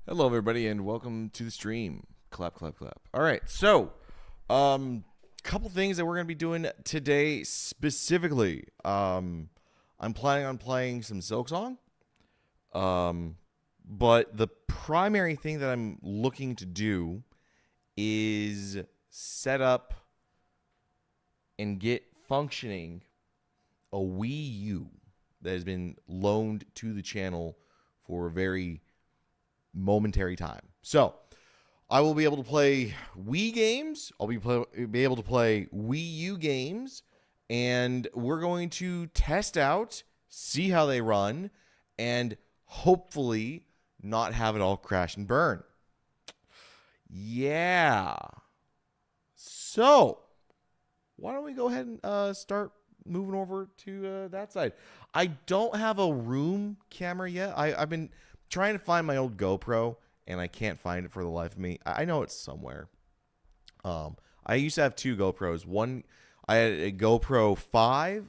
Hello, everybody, and welcome to the stream. Clap, clap, clap. All right, so, couple things that we're gonna be doing today specifically. I'm planning on playing some Silksong. But the primary thing that I'm looking to do is set up and get functioning a Wii U that has been loaned to the channel for a very momentary time. So I will be able to play Wii games. I'll be able to play Wii U games, and we're going to test out, see how they run, and hopefully not have it all crash and burn. Yeah. So why don't we go ahead and start moving over to that side? I don't have a room camera yet. I've been trying to find my old GoPro, and I can't find it for the life of me. I know it's somewhere. I used to have two GoPros. One, I had a GoPro 5.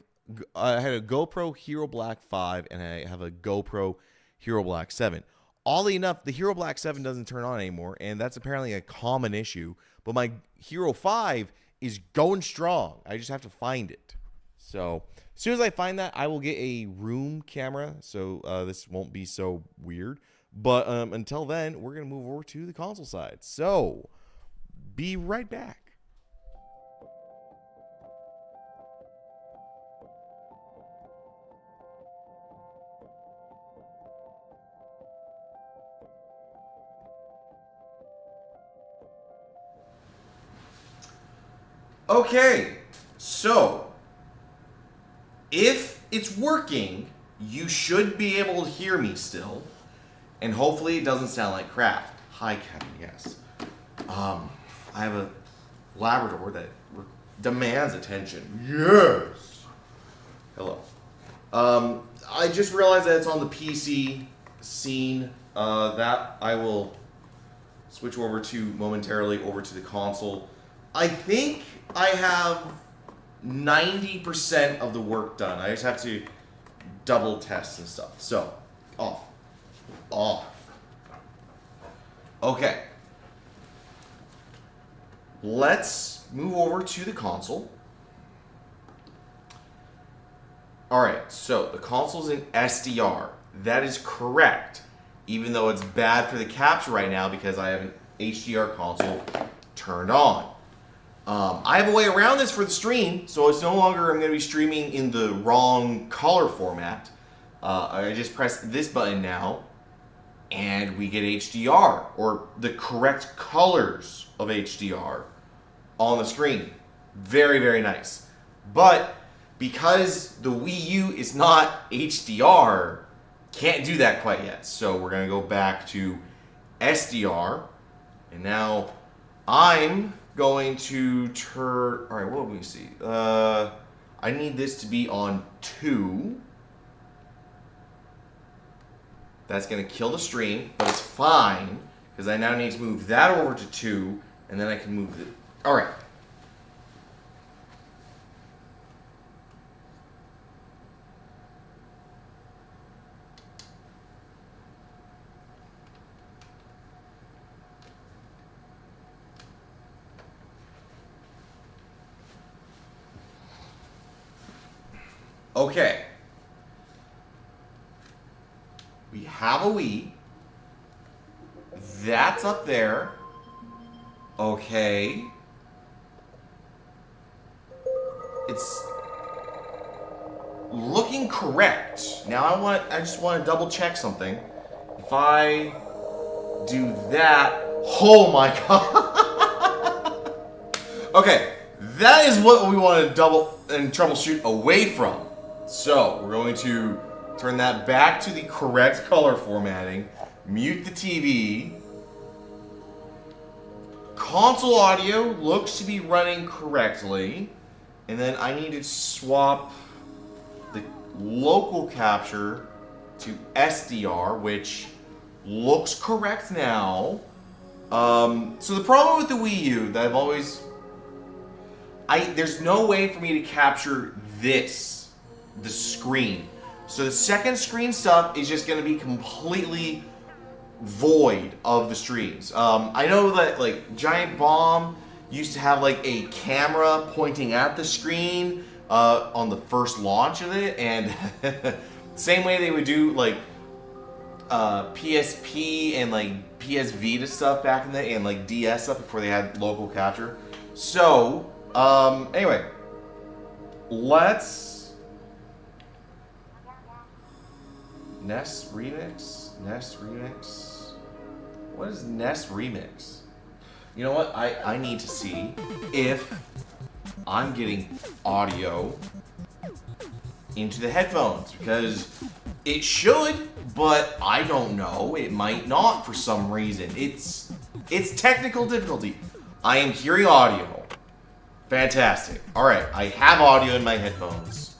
I had a GoPro Hero Black 5, and I have a GoPro Hero Black 7. Oddly enough, the Hero Black 7 doesn't turn on anymore, and that's apparently a common issue. But my Hero 5 is going strong. I just have to find it. So as soon as I find that, I will get a room camera, so this won't be so weird. But until then, we're going to move over to the console side. So be right back. Okay, so if it's working, you should be able to hear me still, and hopefully it doesn't sound like crap. Hi, Kevin. Yes. I have a Labrador that demands attention. Yes. Hello. I just realized that it's on the PC scene. That I will switch over to momentarily over to the console. I think I have 90% of the work done. I just have to double test and stuff. So, off. Off. Okay. Let's move over to the console. Alright, so the console's in SDR. That is correct. Even though it's bad for the capture right now because I have an HDR console turned on. I have a way around this for the stream, so it's no longer I'm going to be streaming in the wrong color format. I just press this button now, and we get HDR, or the correct colors of HDR on the screen. Very, very nice. But because the Wii U is not HDR, can't do that quite yet. So we're going to go back to SDR, and now I'm going to turn. All right, what do we see? I need this to be on 2. That's going to kill the stream, but it's fine because I now need to move that over to 2, and then I can move it. All right. Okay. We have a Wii. That's up there. Okay. It's looking correct. Now I just want to double check something. If I do that, oh my god. Okay, that is what we want to double and troubleshoot away from. So we're going to turn that back to the correct color formatting, mute the TV. Console audio looks to be running correctly, and then I need to swap the local capture to SDR, which looks correct now. So the problem with the Wii U that I've always... there's no way for me to capture this, the screen. So the second screen stuff is just going to be completely void of the streams. I know that like Giant Bomb used to have like a camera pointing at the screen on the first launch of it, and same way they would do like PSP and like PS Vita stuff back in the day, and like DS stuff before they had local capture. So anyway, let's NES Remix. NES Remix. What is NES Remix? You know what? I need to see if I'm getting audio into the headphones, because it should, but I don't know. It might not for some reason. It's technical difficulty. I am hearing audio. Fantastic. All right, I have audio in my headphones.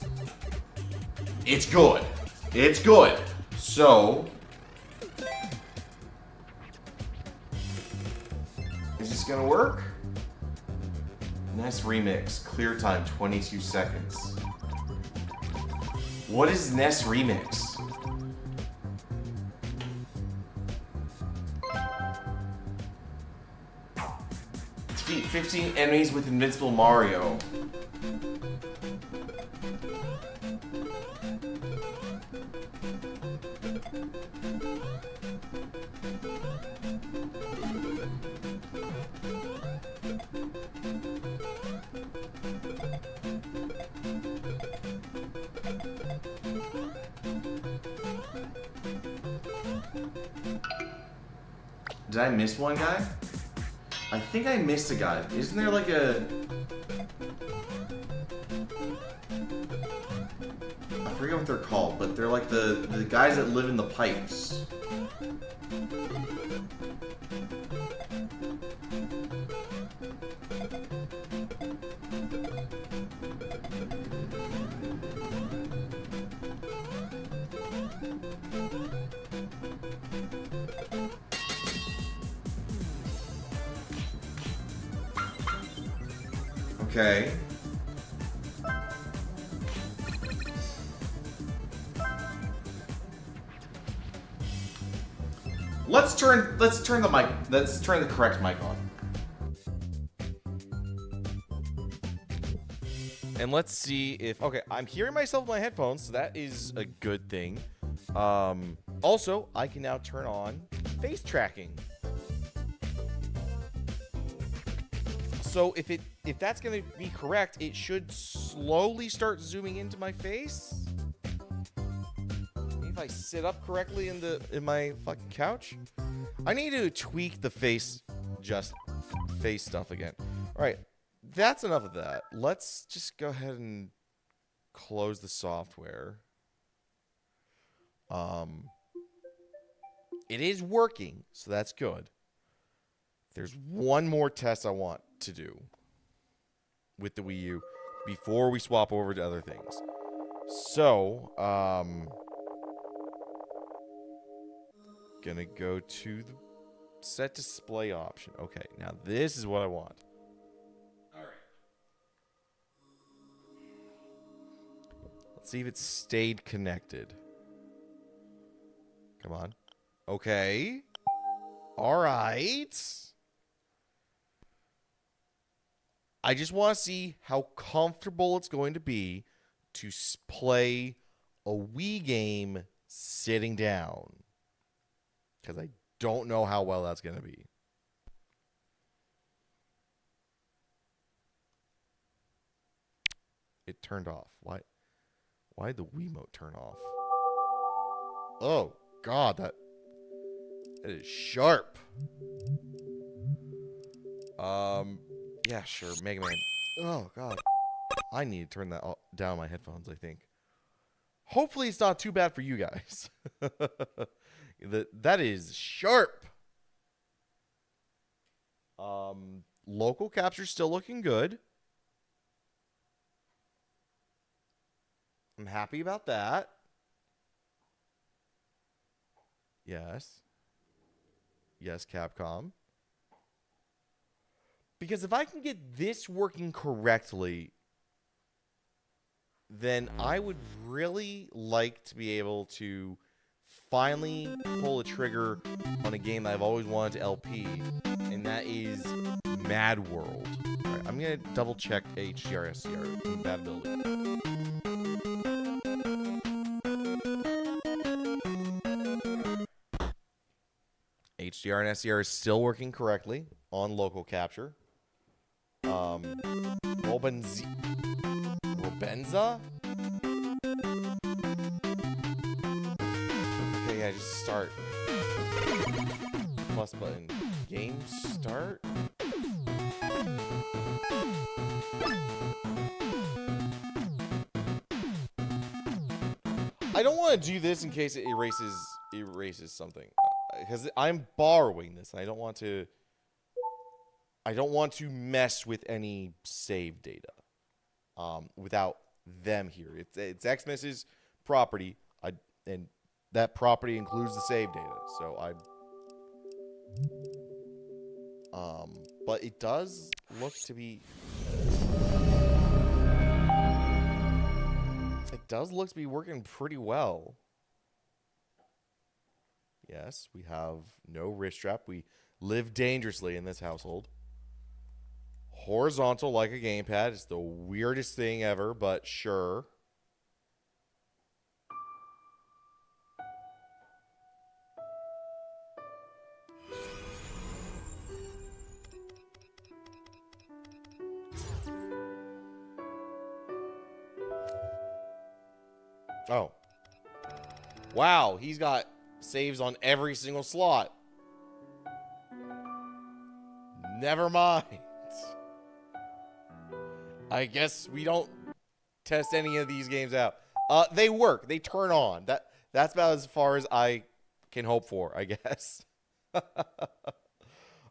It's good. It's good. So, is this gonna work? NES Remix, clear time 22 seconds. What is NES Remix? Defeat 15 enemies with Invincible Mario. Did I miss one guy? I think I missed a guy. Isn't there like a... I forget what they're called, but they're like the guys that live in the pipes. Okay. Let's turn the correct mic on. And let's see if okay, I'm hearing myself in my headphones, so that is a good thing. Also, I can now turn on face tracking. So if that's going to be correct, it should slowly start zooming into my face. Maybe if I sit up correctly in my fucking couch. I need to tweak the face stuff again. All right, that's enough of that. Let's just go ahead and close the software. It is working, so that's good. There's one more test I want to do with the Wii U before we swap over to other things. So, gonna go to the set display option. Okay, now this is what I want. All right. Let's see if it stayed connected. Come on. Okay. All right. I just want to see how comfortable it's going to be to play a Wii game sitting down. Because I don't know how well that's going to be. It turned off. Why did the Wiimote turn off? Oh, God, that is sharp. Yeah, sure, Mega Man. Oh, God. I need to turn that down my headphones, I think. Hopefully it's not too bad for you guys. That is sharp. Local capture's still looking good. I'm happy about that. Yes. Yes, Capcom. Because if I can get this working correctly, then I would really like to be able to finally pull a trigger on a game that I've always wanted to LP, and that is Mad World. All right, I'm gonna double check HDR SDR compatibility. HDR and SDR is still working correctly on local capture. Robenza? Okay, yeah, just start. Plus button. Game start? I don't want to do this in case it erases something. Because I'm borrowing this, and I don't want to mess with any save data without them here. It's Xmas's property, and that property includes the save data. So but it does look to be. It does look to be working pretty well. Yes, we have no wrist strap. We live dangerously in this household. Horizontal like a gamepad. It's the weirdest thing ever, but sure. Oh. Wow, he's got saves on every single slot. Never mind. I guess we don't test any of these games out. They work. They turn on. That's about as far as I can hope for, I guess.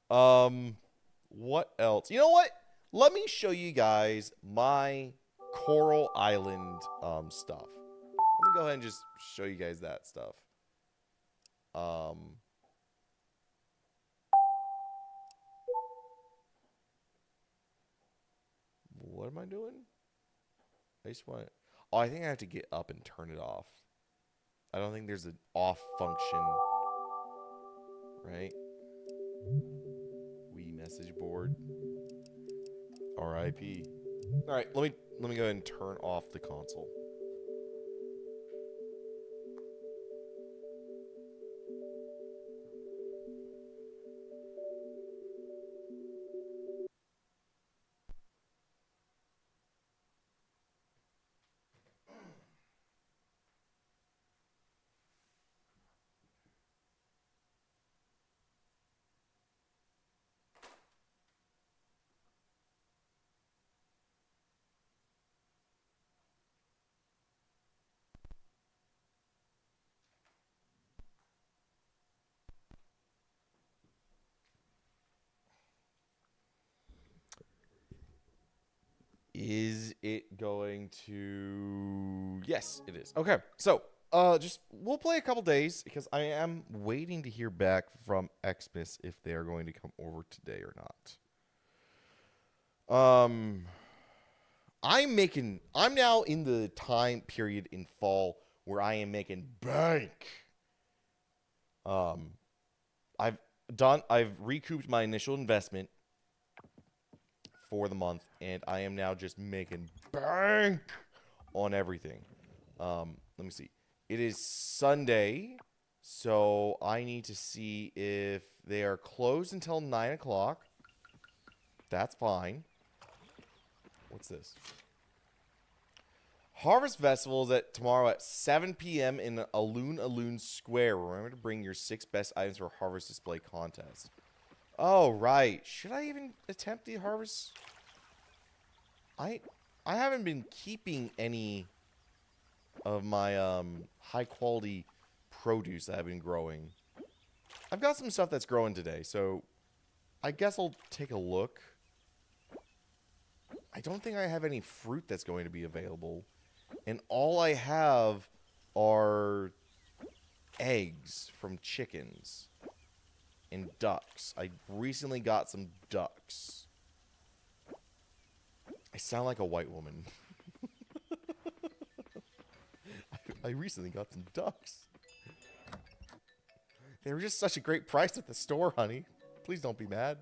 What else? You know what? Let me show you guys my Coral Island stuff. Let me go ahead and just show you guys that stuff. What am I doing? I just want. Oh, I think I have to get up and turn it off. I don't think there's an off function. Right? Wii message board. RIP. All right, let me go ahead and turn off the console. Is it going to... Yes, it is. Okay, so we'll play a couple days because I am waiting to hear back from Xmas if they are going to come over today or not. I'm now in the time period in fall where I am making bank. I've recouped my initial investment for the month, and I am now just making bank on everything. Let me see. It is Sunday, so I need to see if they are closed until 9 o'clock. That's fine. What's this? Harvest Festival is tomorrow at 7 p.m. in Aloon Square. Remember to bring your 6 best items for Harvest Display contest. Oh, right. Should I even attempt the harvest? I haven't been keeping any of my high quality produce that I've been growing. I've got some stuff that's growing today, so I guess I'll take a look. I don't think I have any fruit that's going to be available. And all I have are eggs from chickens and ducks. I recently got some ducks. I sound like a white woman. I recently got some ducks. They were just such a great price at the store, honey. Please don't be mad.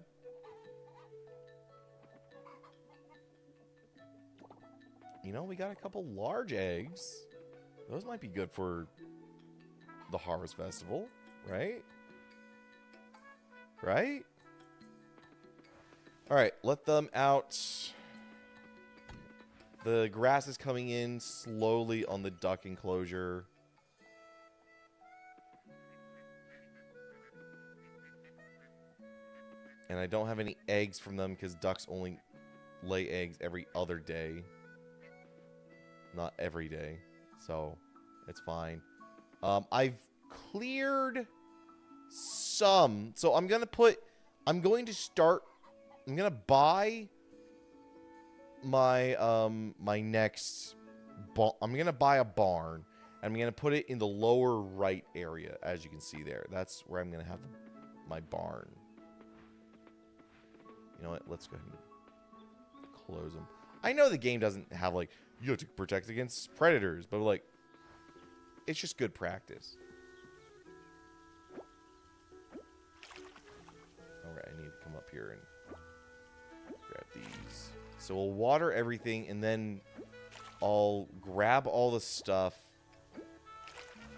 You know, we got a couple large eggs. Those might be good for the Harvest Festival, right? Right? All right, let them out. The grass is coming in slowly on the duck enclosure. And I don't have any eggs from them because ducks only lay eggs every other day. Not every day. So, it's fine. I've cleared some. So, I'm going to buy my, my next, I'm going to buy a barn. And I'm going to put it in the lower right area, as you can see there. That's where I'm going to have my barn. You know what? Let's go ahead and close them. I know the game doesn't have, like, you have to protect against predators, but, like, it's just good practice. Alright, I need to come up here and grab these. So we'll water everything, and then I'll grab all the stuff.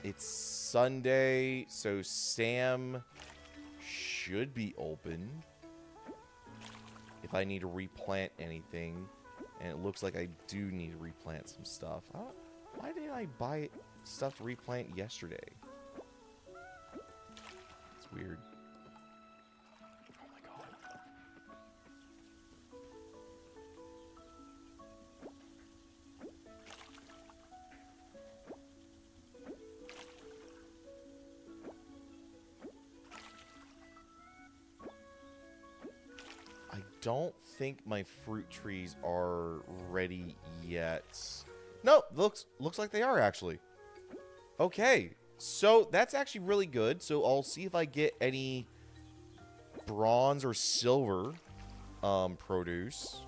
It's Sunday, so Sam should be open. If I need to replant anything. And it looks like I do need to replant some stuff. Why didn't I buy stuff to replant yesterday? It's weird. Oh my god. I don't think my fruit trees are ready yet. No, looks like they are actually. Okay, so that's actually really good. So I'll see if I get any bronze or silver produce.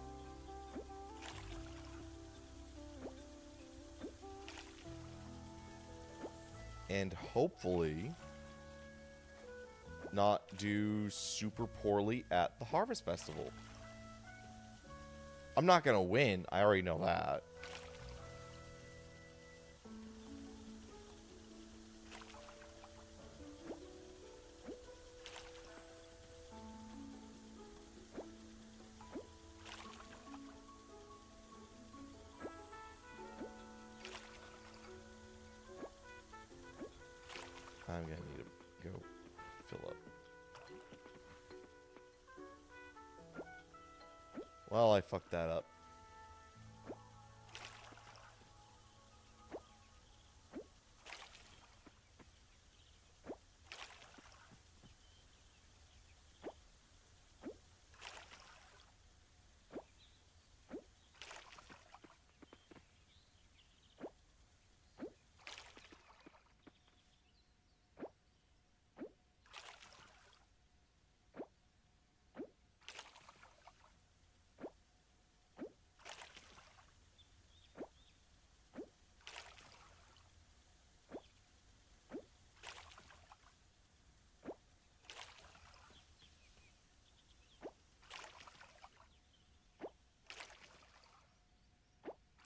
And hopefully not do super poorly at the Harvest Festival. I'm not going to win. I already know that. I'm going to need to go fill up. Well, I fucked that up.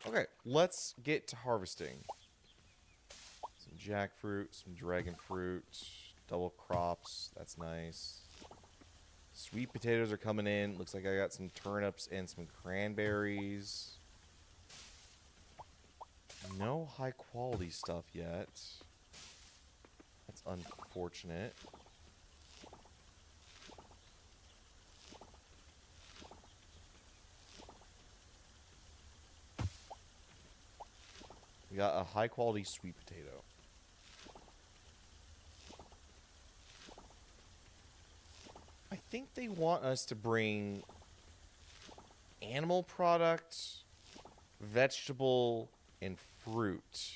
Okay, let's get to harvesting. Some jackfruit, some dragon fruit, double crops. That's nice. Sweet potatoes are coming in. Looks like I got some turnips and some cranberries. No high quality stuff yet. That's unfortunate. We got a high quality sweet potato. I think they want us to bring animal product, vegetable, and fruit.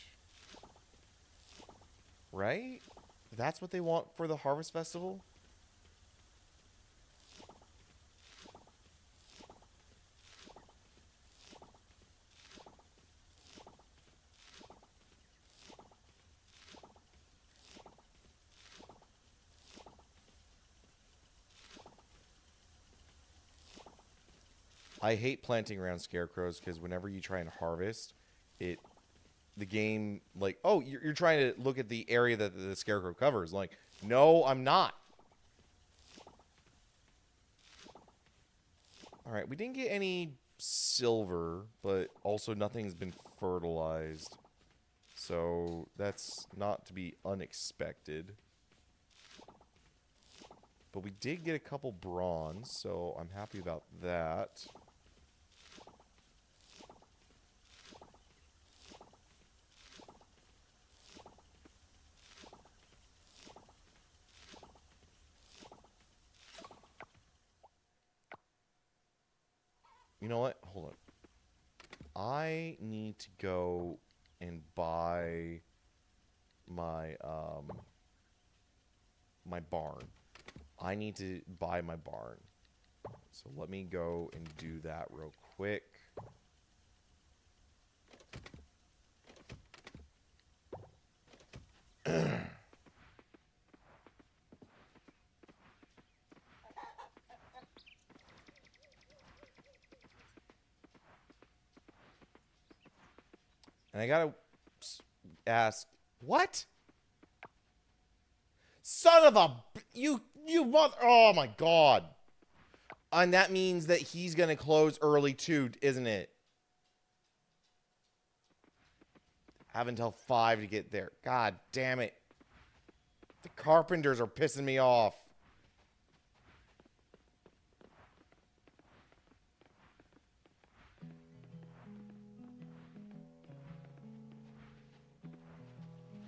Right? That's what they want for the Harvest Festival? I hate planting around scarecrows because whenever you try and harvest, the game, like, oh, you're trying to look at the area that the scarecrow covers. Like, no, I'm not. All right, we didn't get any silver, but also nothing's been fertilized. So that's not to be unexpected. But we did get a couple bronze, so I'm happy about that. You know what? Hold on. I need to go and buy my my barn. I need to buy my barn. So let me go and do that real quick. And I gotta ask, what? Son of a, you mother, oh my god. And that means that he's gonna close early too, isn't it? Have until 5 to get there. God damn it. The carpenters are pissing me off.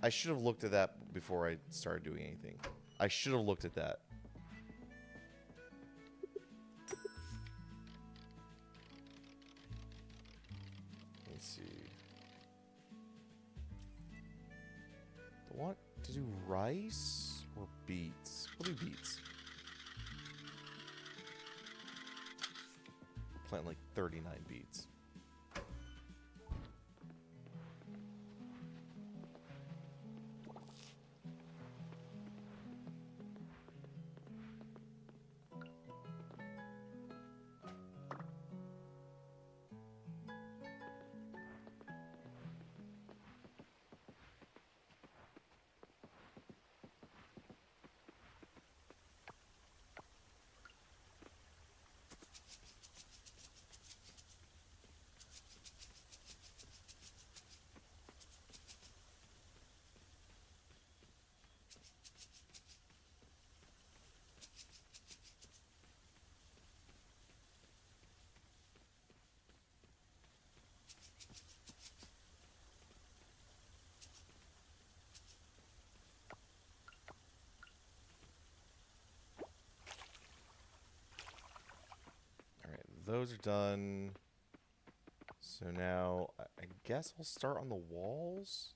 I should have looked at that before I started doing anything. I should have looked at that. Let's see. Do I want to do rice or beets? We'll do beets. Plant like 39 beets. Those are done. So now, I guess I'll start on the walls.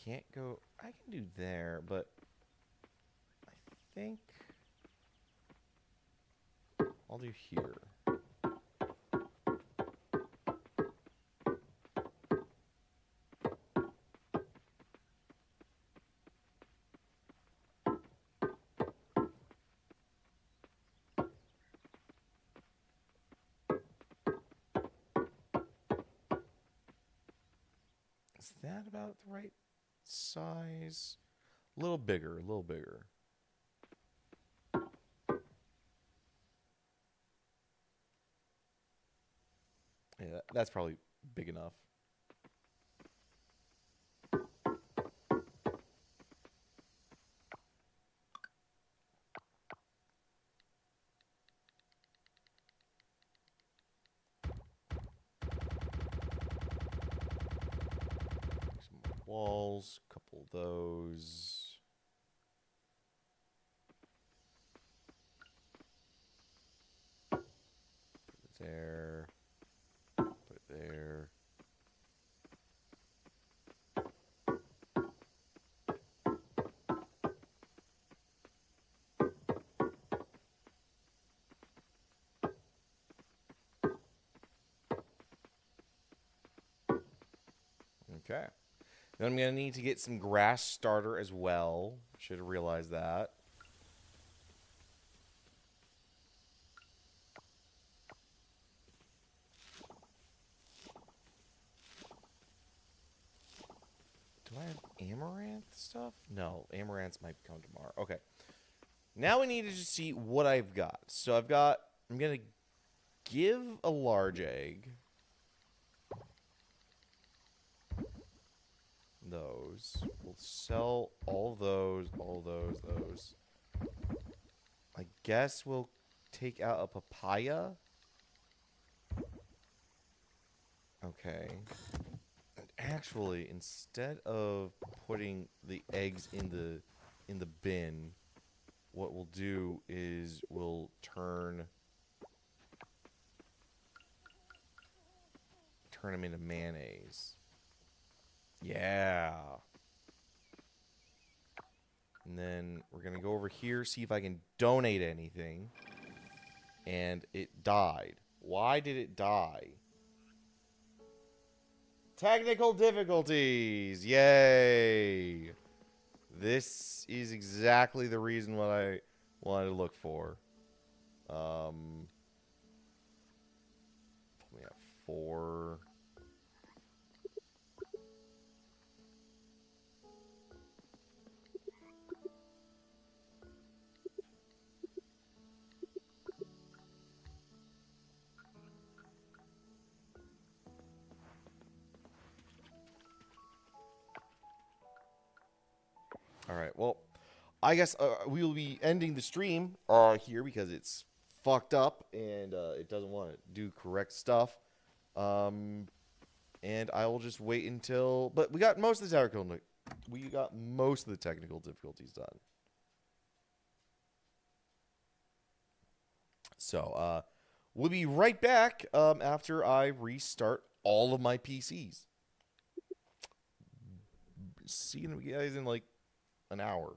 Can't go... I can do there, but... I think... I'll do here. Is that about the right size? A little bigger, a little bigger. Yeah, that's probably big enough. Some walls, couple of those. Put it there. Put it there. Okay. Then I'm going to need to get some grass starter as well. Should have realized that. Do I have amaranth stuff? No, amaranths might come tomorrow. Okay. Now we need to just see what I've got. So I'm going to give a large egg. Those. We'll sell all those. I guess we'll take out a papaya. Okay. And actually, instead of putting the eggs in the bin, what we'll do is we'll turn them into mayonnaise. Yeah. And then we're going to go over here, see if I can donate anything. And it died. Why did it die? Technical difficulties. Yay. This is exactly the reason what I wanted to look for. Put me at 4. All right, well, I guess we will be ending the stream here because it's fucked up and it doesn't want to do correct stuff. And I will just wait until... But we got most of the technical difficulties done. So, we'll be right back after I restart all of my PCs. See you guys in like an hour.